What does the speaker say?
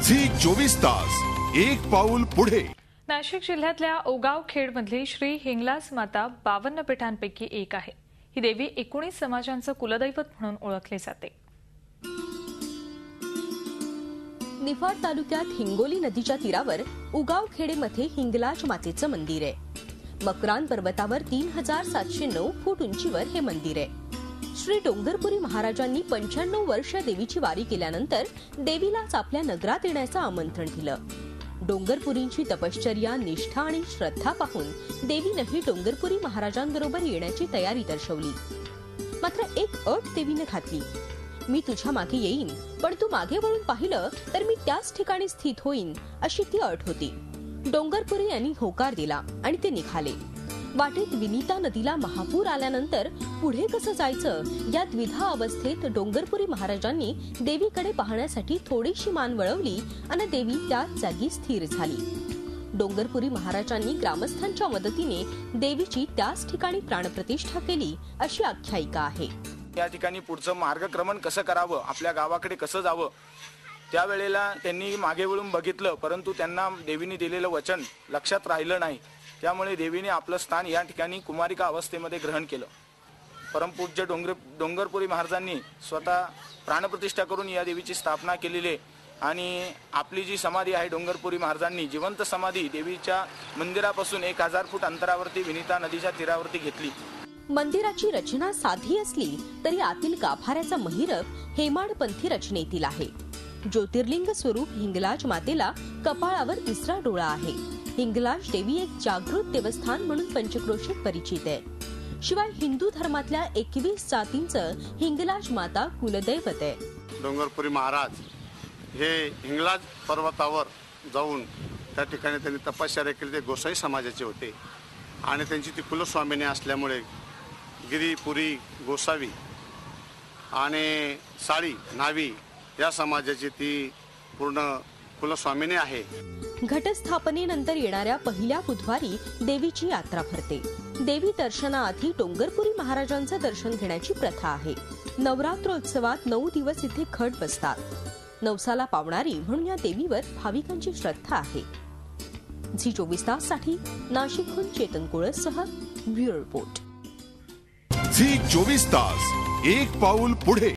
Zee 24 तास एक पाऊल पुढे। नाशिक जिल्ह्यातल्या ओगाव खेडमधली श्री हिंगलाज माता 52 पीठांपैकी एक आहे। ही देवी 19 समाजांचं कुलदैवत म्हणून ओळखली जाते। निफाड तालुक्यात हिंगोली नदीच्या तीरावर उगाव खेडेमध्ये हिंगलाज मातेचं मंदिर आहे। मकरान पर्वतावर 3709 फूट उंचीवर हे मंदिर आहे। श्री डोंगरपुरी महाराजांनी 95 वर्ष देवीची वारी केल्यानंतर देवीलाच आपल्या नगरात येण्याचं आमंत्रण दिलं। डोंगरपुरींची तपश्चर्या, निष्ठा आणि श्रद्धा पाहून देवीनेही डोंगरपुरी महाराजांबरोबर येण्याची तयारी दर्शवली। मात्र एक अट देवीने घातली, मी तुझ्या मागे येईन, पण तू मागे वळून पाहिलं तर मी त्याच ठिकाणी स्थित होईन, अशी ती अट होती। डोंगरपुरी यांनी होकार दिला आणि ते निघाले। वाटेत विनीता नदीला महापूर आल्यानंतर पुढे कसं जायचं या द्विधा अवस्थेत डोंगरपुरी महाराजांनी देवीकडे पाहण्यासाठी थोडीशी मान वळवली आणि देवी त्याच जागी स्थिर झाली। डोंगरपुरी महाराजांनी ग्रामस्थांच्या मदतीने देवीची त्याच ठिकाणी प्राणप्रतिष्ठा केली, अशी आख्यायिका आहे। या ठिकाणी पुढचं मार्गक्रमण कसं करावं, आपल्या गावाकडे कसं जावं, त्यावेळेला त्यांनी मागे वळून बघितलं, परंतु त्यांना देवीने दिलेलं वचन लक्षात राहिलं नाही। त्यामुळे देवीने आपलं स्थान या ठिकाणी कुमारिका अवस्थेमध्ये ग्रहण केलं। परमपूज्य डोंगरपुरी महाराजांनी स्वतः प्राणप्रतिष्ठा करून या देवीची स्थापना केलेली आहे आणि आपली जी समाधी आहे डोंगरपुरी महाराजांनी जिवंत समाधी देवीच्या मंदिरापासून 1000 फूट अंतरावरती विनीता नदीच्या तीरावरती घेतली। मंदिराची रचना साधी असली तरी आतील गाभाऱ्याचा महिरप हेमाडपंथी रचनेतील आहे। ज्योतिर्लिंग स्वरूप हिंगलाज मातेला कपाळावर तिसरा डोळा आहे। हिंगलाज देवी एक जागृत देवस्थान म्हणून पंचक्रोशीत परिचित आहे। शिवाय हिंदू धर्मातल्या 21 जातींचं हिंगलाज माता कुलदैवत आहे। डोंगरपुरी महाराज हे हिंगलाज पर्वतावर जाऊन त्या ठिकाणी त्यांनी तपश्चर्या केली। ते गोसाई समाजाचे होते आणि त्यांची ती कुलस्वामिनी असल्यामुळे गिरीपुरी, गोसावी आणि साळी, न्हावी या समाजाची ती पूर्ण कुलस्वामिनी आहे। घटस्थापनेनंतर येणाऱ्या पहिल्या बुधवारी देवीची यात्रा भरते। देवी दर्शनाआधी डोंगरपुरी महाराजांचं दर्शन घेण्याची प्रथा आहे। नवरात्रोत्सवात 9 दिवस इथे घट बसतात। नवसाला पावणारी म्हणून या देवीवर भाविकांची श्रद्धा आहे। झी 24 तास साठी नाशिकहून चेतन कोळससह ब्युरो रिपोर्ट। झी 24 तास एक पाऊल पुढे।